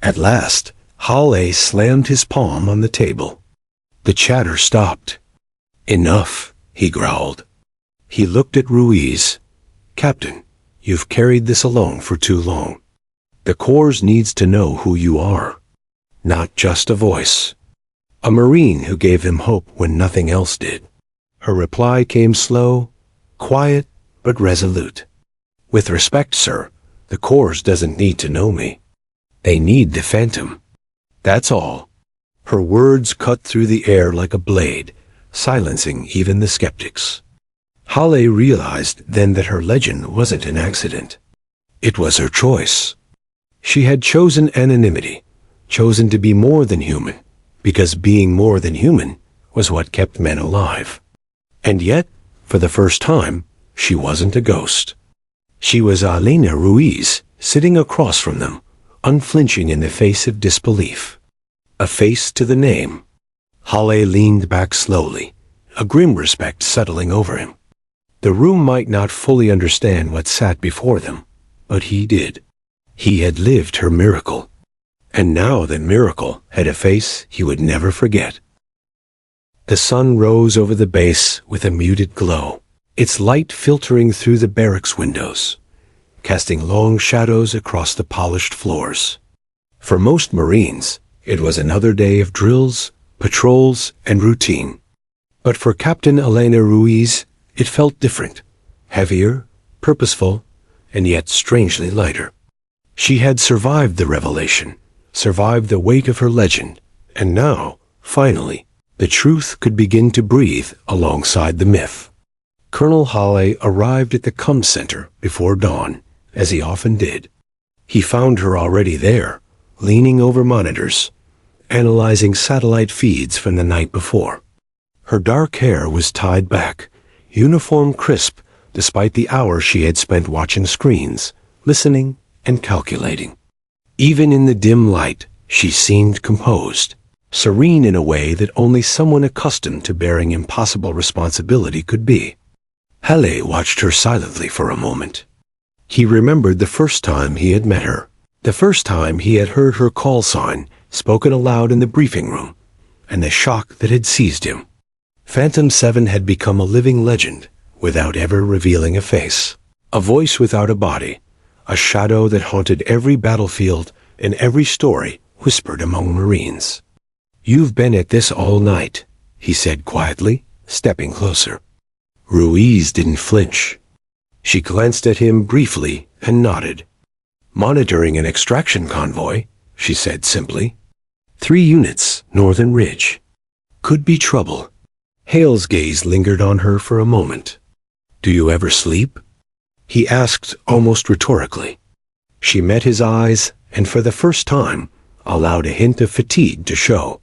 At last, Halle slammed his palm on the table. The chatter stopped. Enough, he growled. He looked at Ruiz. Captain, you've carried this alone for too long. The Corps needs to know who you are. Not just a voice. A Marine who gave him hope when nothing else did. Her reply came slow, quiet, but resolute. With respect, sir, the Corps doesn't need to know me. They need the Phantom. That's all. Her words cut through the air like a blade, silencing even the skeptics. Halle realized then that her legend wasn't an accident. It was her choice. She had chosen anonymity, chosen to be more than human, because being more than human was what kept men alive. And yet, for the first time, she wasn't a ghost. She was Alena Ruiz, sitting across from them, unflinching in the face of disbelief. A face to the name. Halle leaned back slowly, a grim respect settling over him. The room might not fully understand what sat before them, but he did. He had lived her miracle. And now that miracle had a face he would never forget. The sun rose over the base with a muted glow, its light filtering through the barracks windows, casting long shadows across the polished floors. For most Marines, it was another day of drills, patrols, and routine. But for Captain Alena Ruiz, it felt different, heavier, purposeful, and yet strangely lighter. She had survived the revelation, survived the weight of her legend, and now, finally, the truth could begin to breathe alongside the myth. Colonel Halle arrived at the comm center before dawn, as he often did. He found her already there, leaning over monitors, analyzing satellite feeds from the night before. Her dark hair was tied back, uniform crisp, despite the hours she had spent watching screens, listening and calculating. Even in the dim light, she seemed composed, serene in a way that only someone accustomed to bearing impossible responsibility could be. Halle watched her silently for a moment. He remembered the first time he had met her, the first time he had heard her call sign spoken aloud in the briefing room, and the shock that had seized him. Phantom 7 had become a living legend without ever revealing a face, a voice without a body, a shadow that haunted every battlefield and every story whispered among Marines. "You've been at this all night," he said quietly, stepping closer. Ruiz didn't flinch. She glanced at him briefly and nodded. "Monitoring an extraction convoy," she said simply. "3 units, Northern Ridge. Could be trouble." Hale's gaze lingered on her for a moment. "Do you ever sleep?" he asked almost rhetorically. She met his eyes and for the first time allowed a hint of fatigue to show.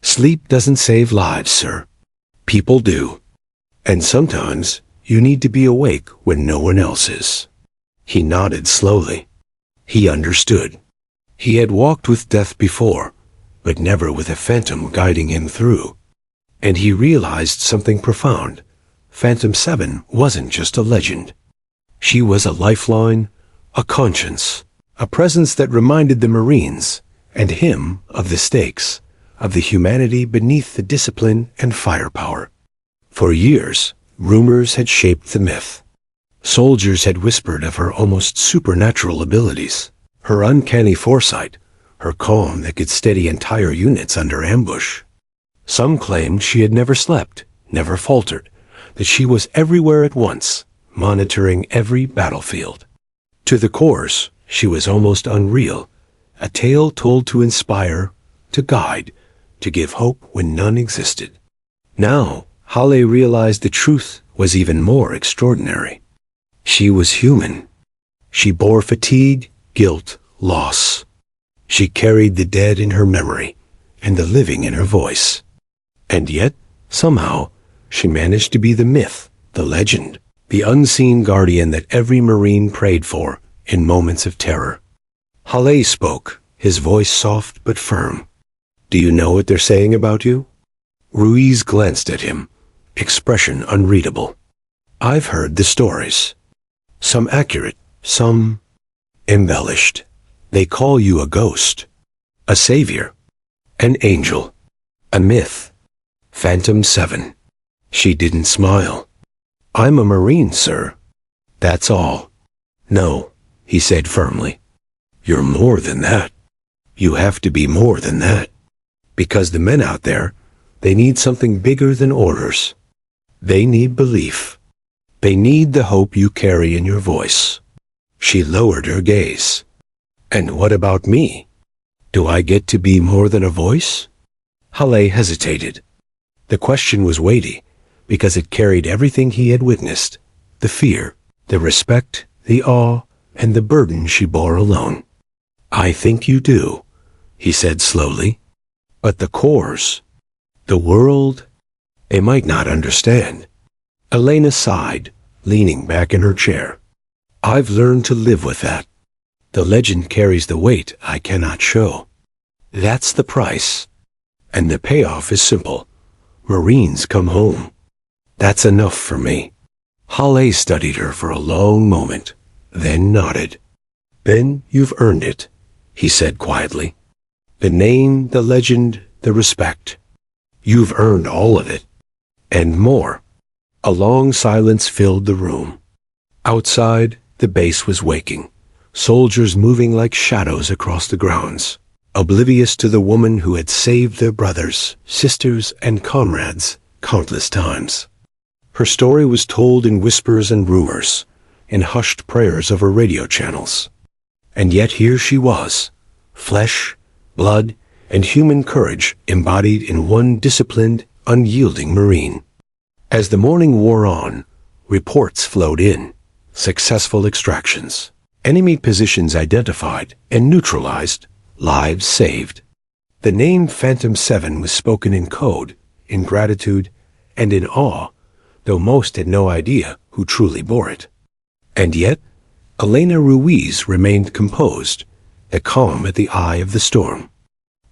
"Sleep doesn't save lives, sir. People do. And sometimes you need to be awake when no one else is." He nodded slowly. He understood. He had walked with death before, but never with a phantom guiding him through. And he realized something profound. Phantom 7 wasn't just a legend. She was a lifeline, a conscience, a presence that reminded the Marines and him of the stakes, of the humanity beneath the discipline and firepower. For years, rumors had shaped the myth. Soldiers had whispered of her almost supernatural abilities, her uncanny foresight, her calm that could steady entire units under ambush. Some claimed she had never slept, never faltered, that she was everywhere at once, monitoring every battlefield. To the Corps, she was almost unreal, a tale told to inspire, to guide, to give hope when none existed. Now, Halle realized the truth was even more extraordinary. She was human. She bore fatigue, guilt, loss. She carried the dead in her memory and the living in her voice. And yet, somehow, she managed to be the myth, the legend, the unseen guardian that every Marine prayed for in moments of terror. Halle spoke, his voice soft but firm. "Do you know what they're saying about you?" Ruiz glanced at him, expression unreadable. "I've heard the stories. Some accurate, some embellished. They call you a ghost, a savior, an angel, a myth. Phantom 7. She didn't smile. "I'm a Marine, sir. That's all." "No," he said firmly. "You're more than that. You have to be more than that. Because the men out there, they need something bigger than orders. They need belief. They need the hope you carry in your voice." She lowered her gaze. "And what about me? Do I get to be more than a voice?" Halle hesitated. The question was weighty, because it carried everything he had witnessed, the fear, the respect, the awe, and the burden she bore alone. "I think you do," he said slowly. "But the Corps, the world, they might not understand." Elena sighed, leaning back in her chair. "I've learned to live with that. The legend carries the weight I cannot show. That's the price. And the payoff is simple. Marines come home. That's enough for me." Halle studied her for a long moment, then nodded. "Then you've earned it," he said quietly. "The name, the legend, the respect. You've earned all of it. And more." A long silence filled the room. Outside, the base was waking, soldiers moving like shadows across the grounds, oblivious to the woman who had saved their brothers, sisters, and comrades countless times. Her story was told in whispers and rumors, in hushed prayers over radio channels. And yet here she was, flesh, blood, and human courage embodied in one disciplined, unyielding Marine. As the morning wore on, reports flowed in, successful extractions, enemy positions identified and neutralized, lives saved. The name Phantom 7 was spoken in code, in gratitude, and in awe, though most had no idea who truly bore it. And yet, Elena Ruiz remained composed, a calm at the eye of the storm.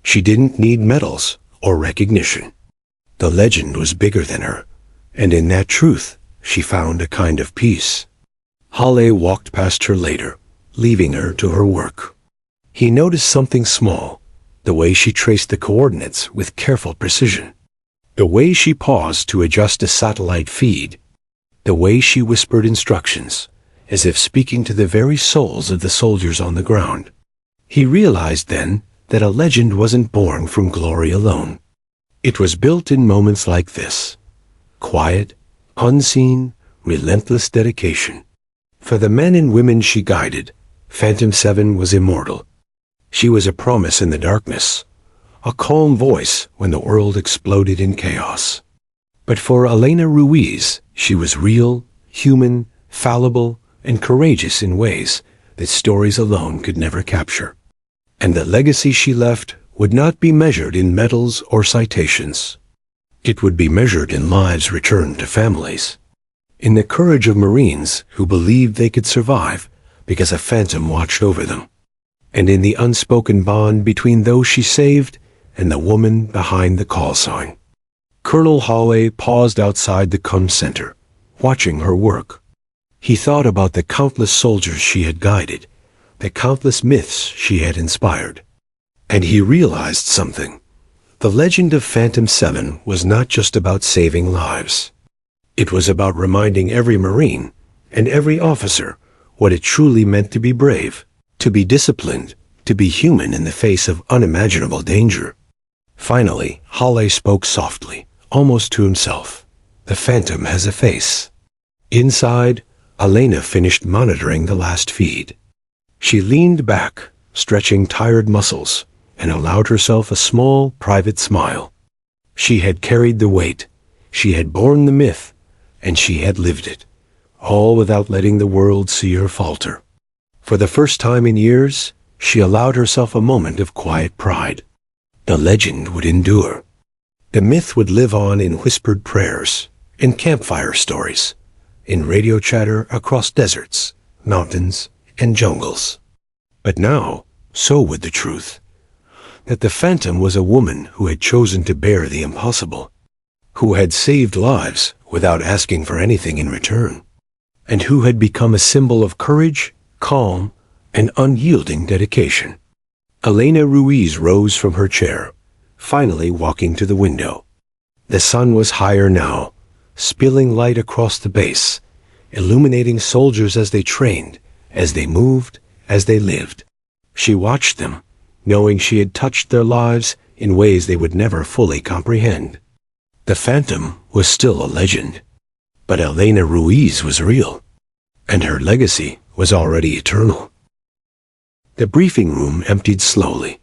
She didn't need medals or recognition. The legend was bigger than her, and in that truth she found a kind of peace. Hale walked past her later, leaving her to her work. He noticed something small, the way she traced the coordinates with careful precision, the way she paused to adjust a satellite feed, the way she whispered instructions, as if speaking to the very souls of the soldiers on the ground. He realized then that a legend wasn't born from glory alone. It was built in moments like this. Quiet, unseen, relentless dedication. For the men and women she guided, Phantom 7 was immortal. She was a promise in the darkness, a calm voice when the world exploded in chaos. But for Elena Ruiz, she was real, human, fallible, and courageous in ways that stories alone could never capture. And the legacy she left would not be measured in medals or citations. It would be measured in lives returned to families, in the courage of Marines who believed they could survive because a phantom watched over them, and in the unspoken bond between those she saved and the woman behind the call sign. Colonel Hale paused outside the comm center, watching her work. He thought about the countless soldiers she had guided, the countless myths she had inspired. And he realized something. The legend of Phantom 7 was not just about saving lives. It was about reminding every Marine and every officer what it truly meant to be brave, to be disciplined, to be human in the face of unimaginable danger. Finally, Hale spoke softly, almost to himself. The Phantom has a face. Inside, Elena finished monitoring the last feed. She leaned back, stretching tired muscles, and allowed herself a small, private smile. She had carried the weight, she had borne the myth, and she had lived it, all without letting the world see her falter. For the first time in years, she allowed herself a moment of quiet pride. The legend would endure. The myth would live on in whispered prayers, in campfire stories, in radio chatter across deserts, mountains, and jungles. But now, so would the truth, that the Phantom was a woman who had chosen to bear the impossible, who had saved lives without asking for anything in return, and who had become a symbol of courage, calm, and unyielding dedication. Elena Ruiz rose from her chair, finally walking to the window. The sun was higher now, spilling light across the base, illuminating soldiers as they trained, as they moved, as they lived. She watched them, knowing she had touched their lives in ways they would never fully comprehend. The Phantom was still a legend, but Elena Ruiz was real, and her legacy was already eternal. The briefing room emptied slowly,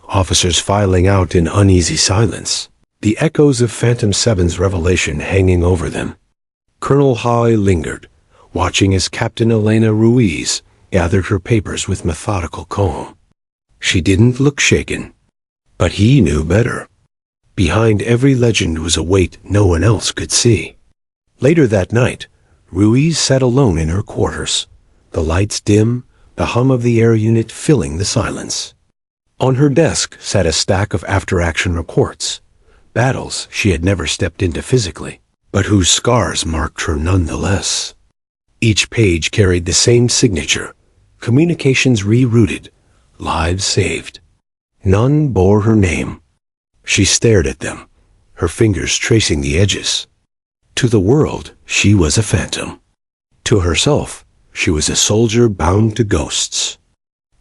officers filing out in uneasy silence, the echoes of Phantom 7's revelation hanging over them. Colonel Hale lingered, watching as Captain Elena Ruiz gathered her papers with methodical calm. She didn't look shaken, but he knew better. Behind every legend was a weight no one else could see. Later that night, Ruiz sat alone in her quarters, the lights dim, the hum of the air unit filling the silence. On her desk sat a stack of after-action reports, battles she had never stepped into physically, but whose scars marked her nonetheless. Each page carried the same signature: communications rerouted, lives saved. None bore her name. She stared at them, her fingers tracing the edges. To the world, she was a phantom. To herself, she was a soldier bound to ghosts.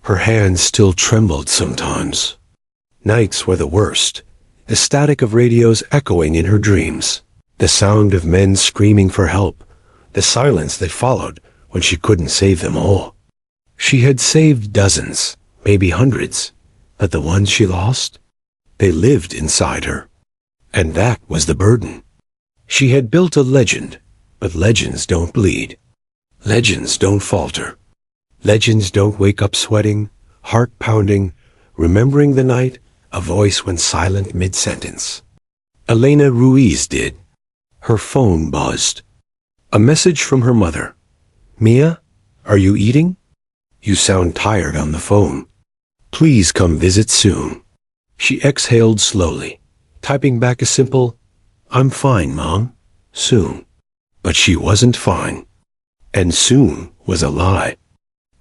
Her hands still trembled sometimes. Nights were the worst, the static of radios echoing in her dreams, the sound of men screaming for help, the silence that followed when she couldn't save them all. She had saved dozens, maybe hundreds, but the ones she lost, they lived inside her. And that was the burden. She had built a legend, but legends don't bleed. Legends don't falter. Legends don't wake up sweating, heart pounding, remembering the night, a voice went silent mid-sentence. Elena Ruiz did. Her phone buzzed. A message from her mother. "Mia, are you eating? You sound tired on the phone. Please come visit soon." She exhaled slowly, typing back a simple, "I'm fine, Mom. Soon." But she wasn't fine. And soon was a lie.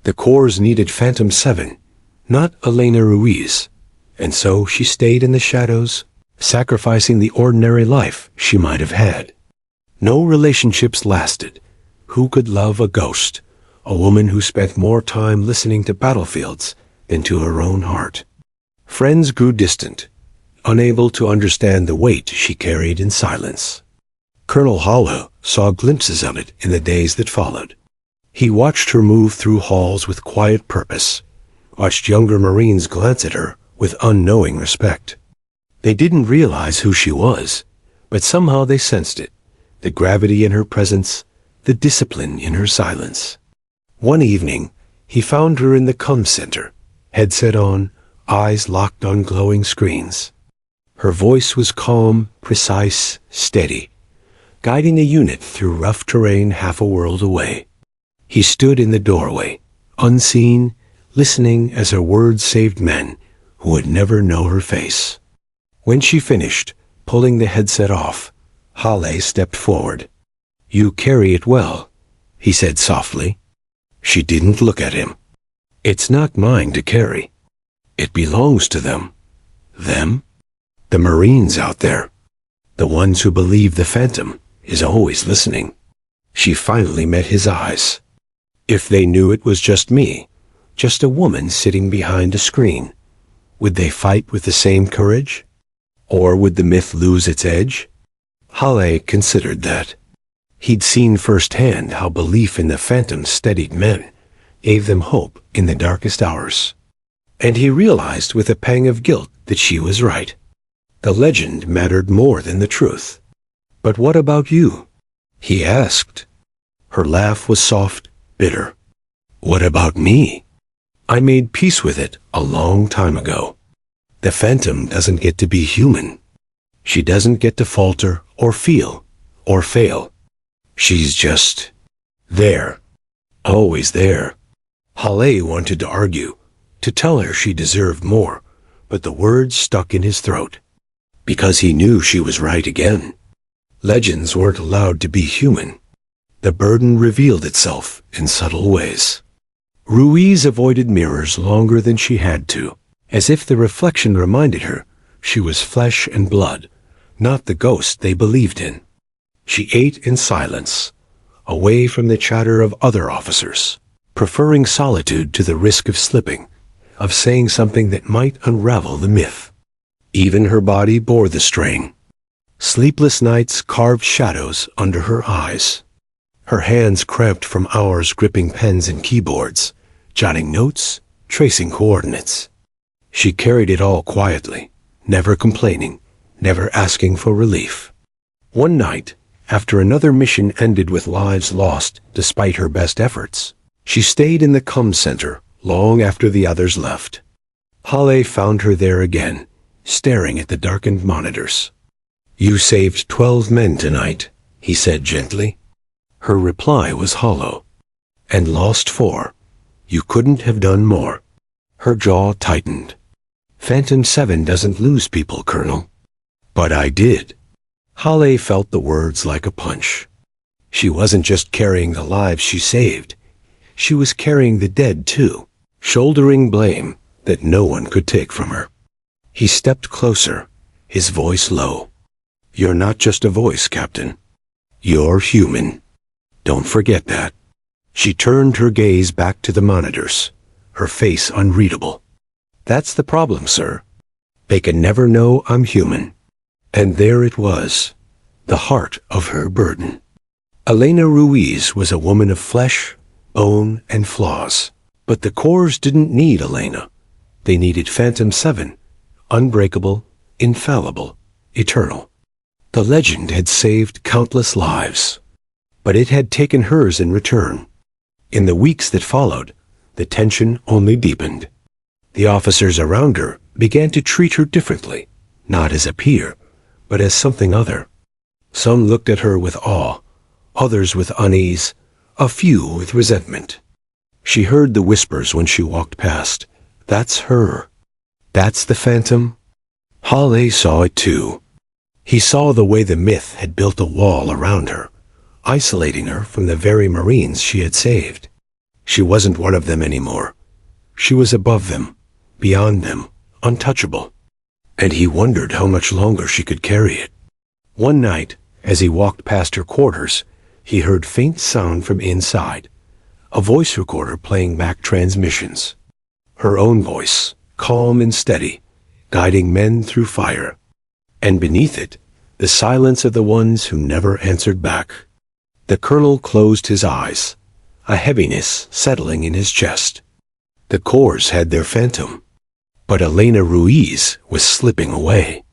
The Corps needed Phantom 7, not Elena Ruiz. And so she stayed in the shadows, sacrificing the ordinary life she might have had. No relationships lasted. Who could love a ghost, a woman who spent more time listening to battlefields than to her own heart? Friends grew distant, unable to understand the weight she carried in silence. Colonel Hollow saw glimpses of it in the days that followed. He watched her move through halls with quiet purpose, watched younger Marines glance at her with unknowing respect. They didn't realize who she was, but somehow they sensed it, the gravity in her presence, the discipline in her silence. One evening, he found her in the comm center, headset on, eyes locked on glowing screens. Her voice was calm, precise, steady, guiding the unit through rough terrain half a world away. He stood in the doorway, unseen, listening as her words saved men who would never know her face. When she finished, pulling the headset off, Halle stepped forward. "You carry it well," he said softly. She didn't look at him. "It's not mine to carry. It belongs to them." Them? The Marines out there. The ones who believe the Phantom is always listening. She finally met his eyes. If they knew it was just me, just a woman sitting behind a screen, would they fight with the same courage? Or would the myth lose its edge? Halle considered that. He'd seen firsthand how belief in the Phantom steadied men, gave them hope in the darkest hours. And he realized with a pang of guilt that she was right. The legend mattered more than the truth. "But what about you?" he asked. Her laugh was soft, bitter. "What about me? I made peace with it a long time ago. The Phantom doesn't get to be human. She doesn't get to falter or feel or fail. She's just there, always there." Halle wanted to argue, to tell her she deserved more, but the words stuck in his throat. Because he knew she was right again. Legends weren't allowed to be human. The burden revealed itself in subtle ways. Ruiz avoided mirrors longer than she had to, as if the reflection reminded her she was flesh and blood, not the ghost they believed in. She ate in silence, away from the chatter of other officers, preferring solitude to the risk of slipping, of saying something that might unravel the myth. Even her body bore the strain. Sleepless nights carved shadows under her eyes. Her hands cramped from hours gripping pens and keyboards, jotting notes, tracing coordinates. She carried it all quietly, never complaining, never asking for relief. One night, after another mission ended with lives lost despite her best efforts, she stayed in the comm center long after the others left. Halle found her there again, staring at the darkened monitors. "You saved 12 men tonight," he said gently. Her reply was hollow. "And lost 4. You couldn't have done more." Her jaw tightened. "Phantom 7 doesn't lose people, Colonel." "But I did." Halle felt the words like a punch. She wasn't just carrying the lives she saved. She was carrying the dead, too, shouldering blame that no one could take from her. He stepped closer, his voice low. "You're not just a voice, Captain. You're human. Don't forget that." She turned her gaze back to the monitors, her face unreadable. "That's the problem, sir. They can never know I'm human." And there it was, the heart of her burden. Elena Ruiz was a woman of flesh, bone, and flaws. But the Corps didn't need Elena. They needed Phantom 7, unbreakable, infallible, eternal. The legend had saved countless lives, but it had taken hers in return. In the weeks that followed, the tension only deepened. The officers around her began to treat her differently, not as a peer, but as something other. Some looked at her with awe, others with unease, a few with resentment. She heard the whispers when she walked past. "That's her. That's the Phantom." Halle saw it too. He saw the way the myth had built a wall around her, isolating her from the very Marines she had saved. She wasn't one of them anymore. She was above them, beyond them, untouchable. And he wondered how much longer she could carry it. One night, as he walked past her quarters, he heard faint sound from inside, a voice recorder playing back transmissions. Her own voice, calm and steady, guiding men through fire. And beneath it, the silence of the ones who never answered back. The colonel closed his eyes, a heaviness settling in his chest. The Corps had their phantom, but Elena Ruiz was slipping away.